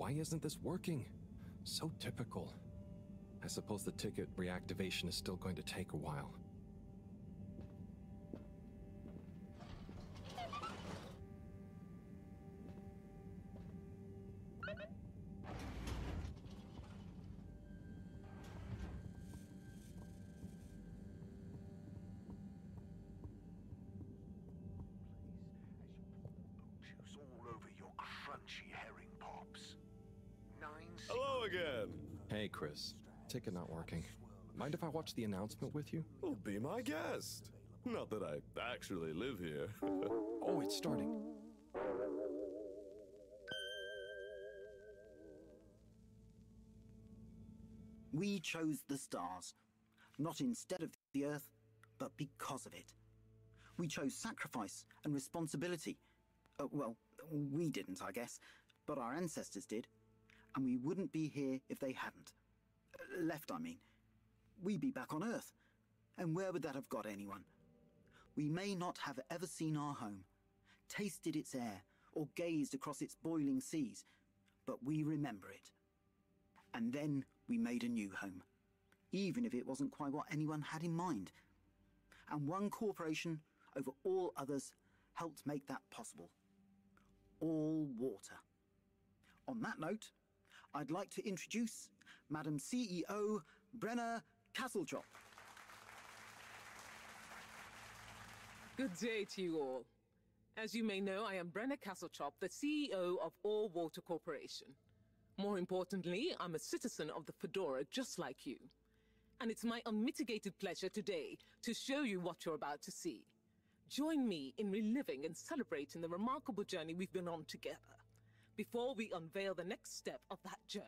Why isn't this working? So typical. I suppose the ticket reactivation is still going to take a while. All over your crunchy herring pops. Hello again! Hey, Chris. Ticket not working. Mind if I watch the announcement with you? Well, be my guest. Not that I actually live here. Oh, it's starting. We chose the stars, not instead of the Earth, but because of it. We chose sacrifice and responsibility. Well, we didn't, I guess, but our ancestors did. And we wouldn't be here if they hadn't. Left, I mean. We'd be back on Earth. And where would that have got anyone? We may not have ever seen our home, tasted its air, or gazed across its boiling seas, but we remember it. And then we made a new home, even if it wasn't quite what anyone had in mind. And one corporation, over all others, helped make that possible. All water. On that note, I'd like to introduce Madam CEO Brenna Castletrop. Good day to you all. As you may know, I am Brenna Castletrop, the CEO of All Water Corporation. More importantly, I'm a citizen of the Fedora just like you. And it's my unmitigated pleasure today to show you what you're about to see. Join me in reliving and celebrating the remarkable journey we've been on together, before we unveil the next step of that journey.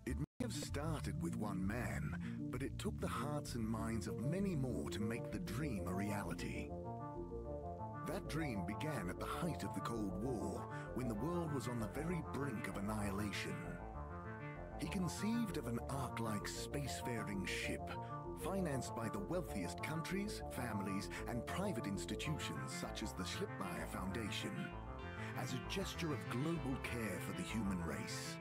It may have started with one man, but it took the hearts and minds of many more to make the dream a reality. That dream began at the height of the Cold War, when the world was on the very brink of annihilation. He conceived of an ark-like spacefaring ship, financed by the wealthiest countries, families, and private institutions such as the Schlippmeier Foundation, as a gesture of global care for the human race.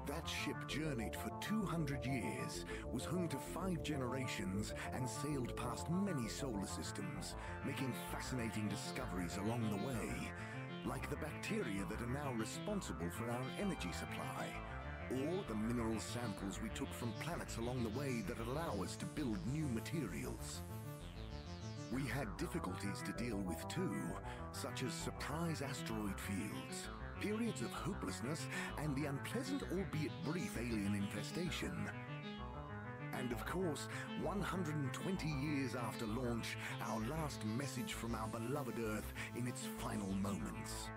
That ship journeyed for 200 years, was home to 5 generations, and sailed past many solar systems, making fascinating discoveries along the way, like the bacteria that are now responsible for our energy supply, or the mineral samples we took from planets along the way that allow us to build new materials. We had difficulties to deal with too, such as surprise asteroid fields, periods of hopelessness, and the unpleasant albeit brief alien infestation. And of course, 120 years after launch, our last message from our beloved Earth in its final moments.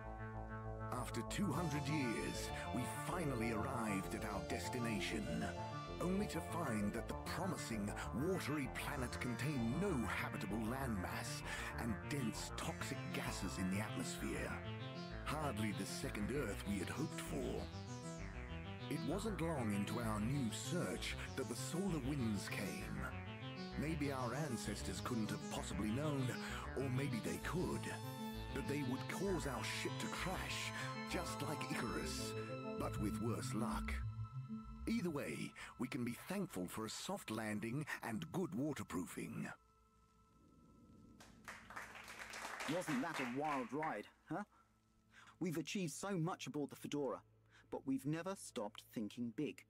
After 200 years, we finally arrived at our destination, only to find that the promising, watery planet contained no habitable landmass and dense, toxic gases in the atmosphere. Hardly the second Earth we had hoped for. It wasn't long into our new search that the solar winds came. Maybe our ancestors couldn't have possibly known, or maybe they could, that they would cause our ship to crash, just like Icarus, but with worse luck. Either way, we can be thankful for a soft landing and good waterproofing. Wasn't that a wild ride, huh? We've achieved so much aboard the Fedora, but we've never stopped thinking big.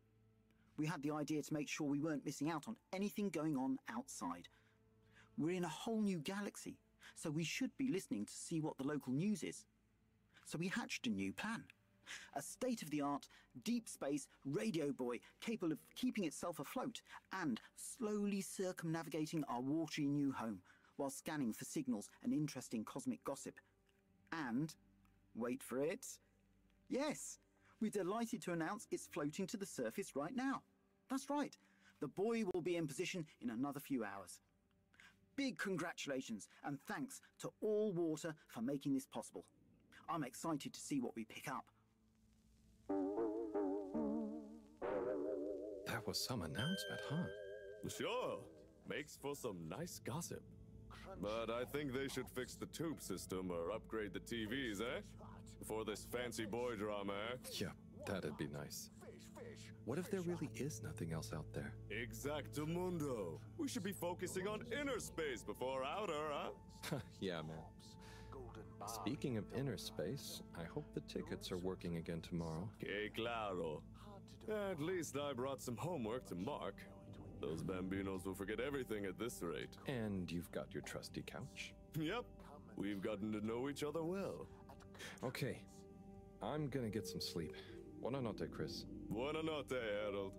We had the idea to make sure we weren't missing out on anything going on outside. We're in a whole new galaxy, so we should be listening to see what the local news is. So we hatched a new plan. A state-of-the-art, deep space radio buoy capable of keeping itself afloat and slowly circumnavigating our watery new home while scanning for signals and interesting cosmic gossip. And, wait for it, yes, we're delighted to announce it's floating to the surface right now. That's right, the buoy will be in position in another few hours. Big congratulations and thanks to All Water for making this possible. I'm excited to see what we pick up. That was some announcement, huh? Sure. Makes for some nice gossip. But I think they should fix the tube system or upgrade the TVs, eh? Before this fancy boy drama, eh? Yeah, that'd be nice. What if there really is nothing else out there? Exactamundo. We should be focusing on inner space before outer, huh? Yeah, man. Speaking of inner space, I hope the tickets are working again tomorrow. Que claro. At least I brought some homework to mark. Those bambinos will forget everything at this rate. And you've got your trusty couch. Yep. We've gotten to know each other well. Okay. I'm gonna get some sleep. Buona notte, Chris. Buona notte, Harold.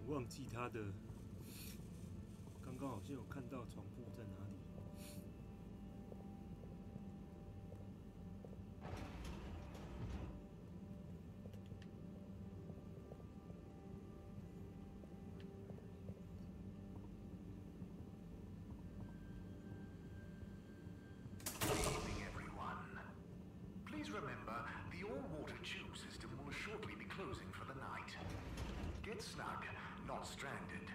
忘记他的，刚刚好像有看到床铺在哪里。Good evening, everyone. Please remember, the all-water tube system will shortly be closing for the night. Get snug. Not stranded.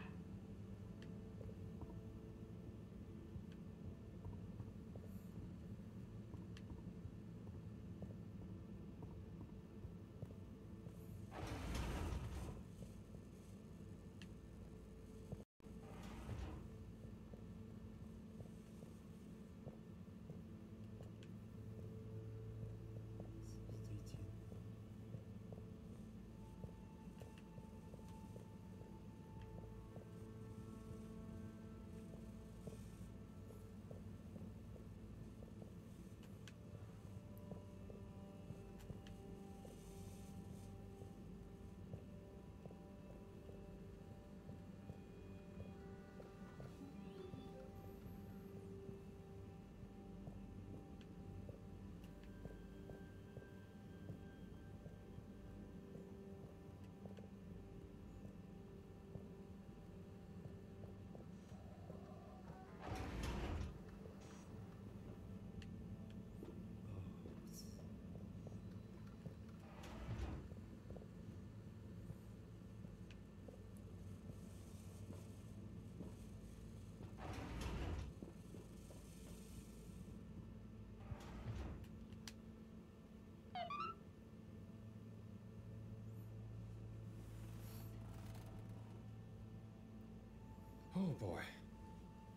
Oh boy,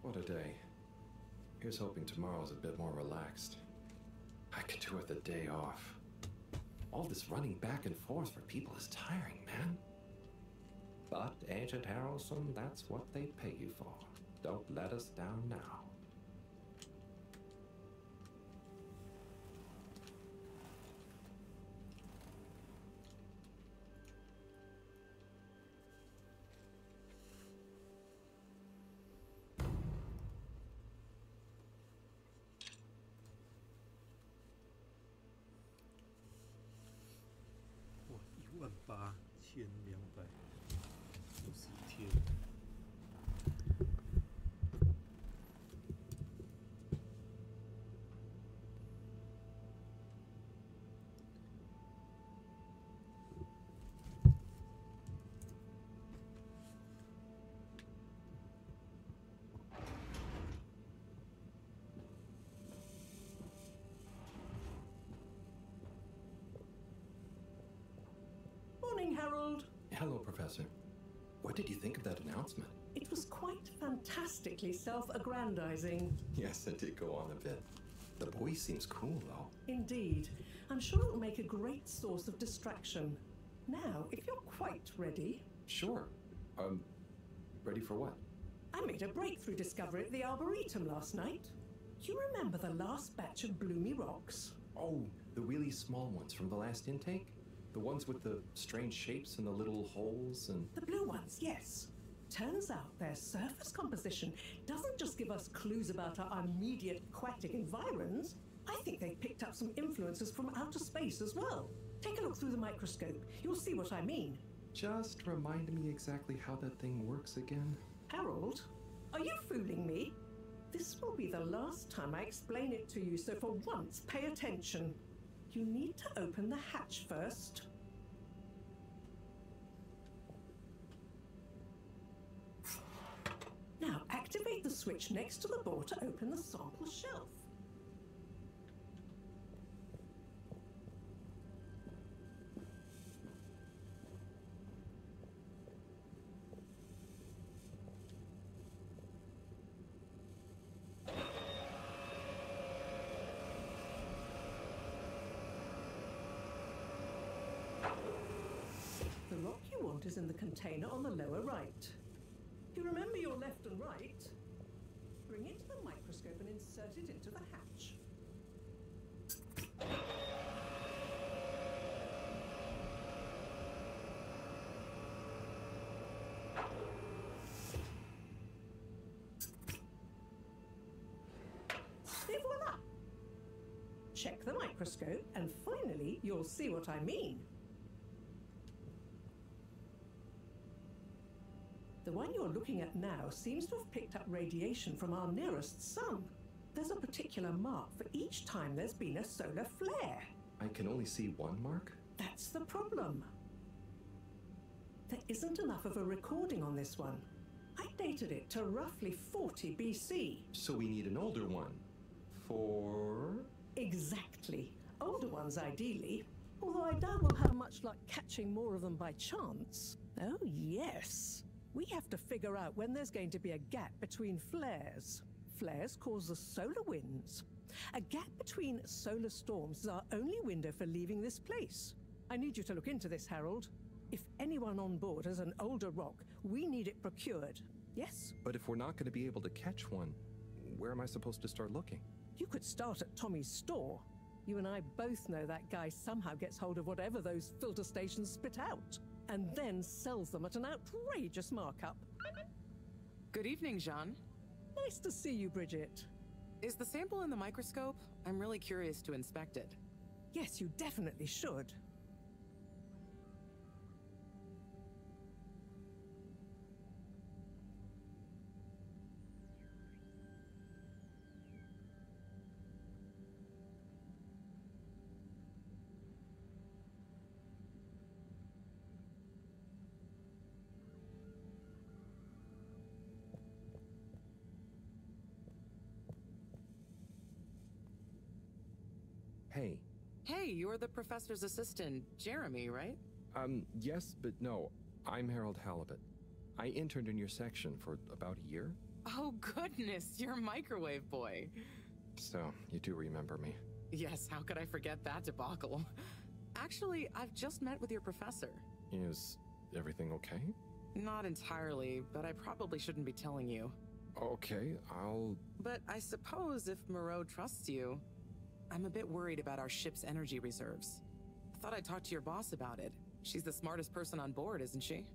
what a day. Here's hoping tomorrow's a bit more relaxed. I could do with a day off. All this running back and forth for people is tiring, man. But, Agent Harrelson, that's what they pay you for. Don't let us down now.18251天。Morning, Harold. Hello, Professor. What did you think of that announcement? It was quite fantastically self-aggrandizing. Yes, it did go on a bit. The boy seems cool, though. Indeed. I'm sure it will make a great source of distraction. Now, if you're quite ready... Sure. Ready for what? I made a breakthrough discovery at the Arboretum last night. Do you remember the last batch of bloomy rocks? Oh, the really small ones from the last intake? The ones with the strange shapes and the little holes and... The blue ones, yes. Turns out their surface composition doesn't just give us clues about our immediate aquatic environs. I think they've picked up some influences from outer space as well. Take a look through the microscope. You'll see what I mean. Just remind me exactly how that thing works again. Harold, are you fooling me? This will be the last time I explain it to you, so for once, pay attention. You need to open the hatch first. Now, activate the switch next to the board to open the sample shelf. The rock you want is in the container on the lower right. You remember your left and right? Bring it to the microscope and insert it into the hatch. Et voila! Check the microscope and finally you'll see what I mean. The one you're looking at now seems to have picked up radiation from our nearest sun. There's a particular mark for each time there's been a solar flare. I can only see one mark? That's the problem. There isn't enough of a recording on this one. I dated it to roughly 40 BC. So we need an older one. For... Exactly. Older ones, ideally. Although I doubt we'll have much luck catching more of them by chance. Oh, yes. We have to figure out when there's going to be a gap between flares. Flares cause the solar winds. A gap between solar storms is our only window for leaving this place. I need you to look into this, Harold. If anyone on board has an older rock, we need it procured. Yes? But if we're not going to be able to catch one, where am I supposed to start looking? You could start at Tommy's store. You and I both know that guy somehow gets hold of whatever those filter stations spit out, and then sells them at an outrageous markup. Good evening, Jean. Nice to see you, Bridget. Is the sample in the microscope? I'm really curious to inspect it. Yes, you definitely should. Hey. Hey, you're the professor's assistant, Jeremy, right? Yes, but no. I'm Harold Halibut. I interned in your section for about a year. Oh, goodness, you're a microwave boy. So, you do remember me. Yes, how could I forget that debacle? Actually, I've just met with your professor. Is everything okay? Not entirely, but I probably shouldn't be telling you. Okay, But I suppose if Moreau trusts you... I'm a bit worried about our ship's energy reserves. I thought I'd talk to your boss about it. She's the smartest person on board, isn't she?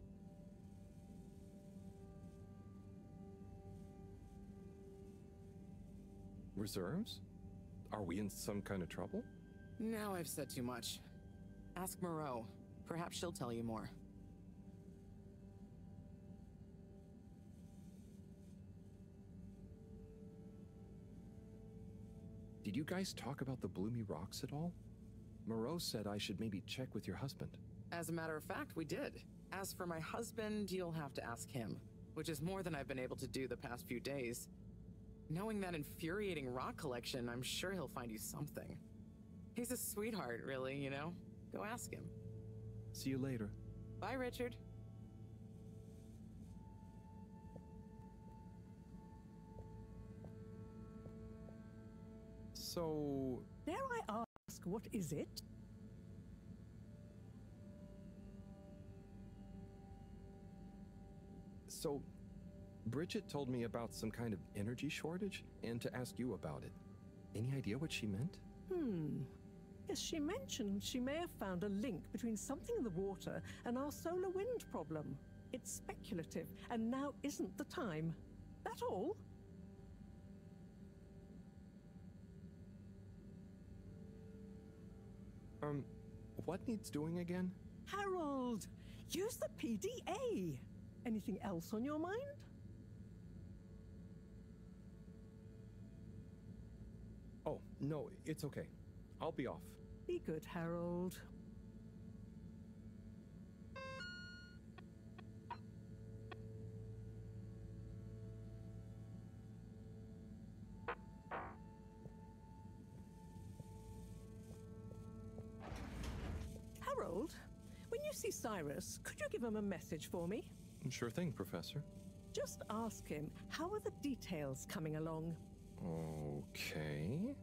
Reserves? Are we in some kind of trouble? Now I've said too much. Ask Moreau. Perhaps she'll tell you more. Did you guys talk about the bloomy rocks at all? Moreau said I should maybe check with your husband. As a matter of fact, we did. As for my husband, you'll have to ask him, which is more than I've been able to do the past few days. Knowing that infuriating rock collection, I'm sure he'll find you something. He's a sweetheart, really, you know? Go ask him. See you later. Bye, Richard. So... Dare I ask, what is it? So, Bridget told me about some kind of energy shortage and to ask you about it. Any idea what she meant? Yes, she mentioned she may have found a link between something in the water and our solar wind problem. It's speculative, and now isn't the time. That all? What needs doing again? Harold, use the PDA. Anything else on your mind? Oh, no, it's okay. I'll be off. Be good, Harold. Harold, when you see Cyrus, could you give him a message for me? Sure thing, Professor. Just ask him, how are the details coming along? Okay.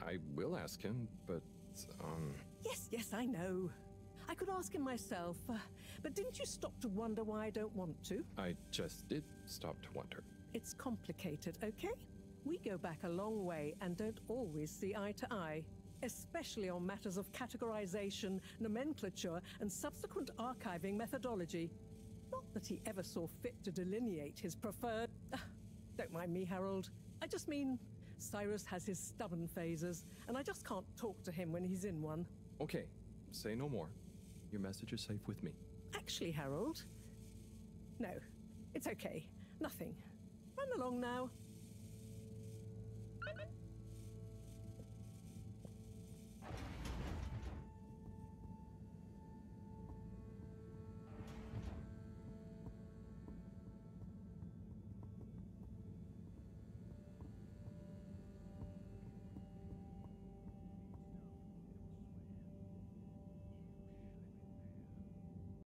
I will ask him, but, Yes, I know. I could ask him myself, but didn't you stop to wonder why I don't want to? I just did stop to wonder. It's complicated, okay? We go back a long way and don't always see eye to eye, especially on matters of categorization, nomenclature, and subsequent archiving methodology. Not that he ever saw fit to delineate his preferred... Don't mind me, Harold. I just mean, Cyrus has his stubborn phases, and I just can't talk to him when he's in one. Okay, say no more. Your message is safe with me. Actually, Harold... No, it's okay. Nothing. Run along now.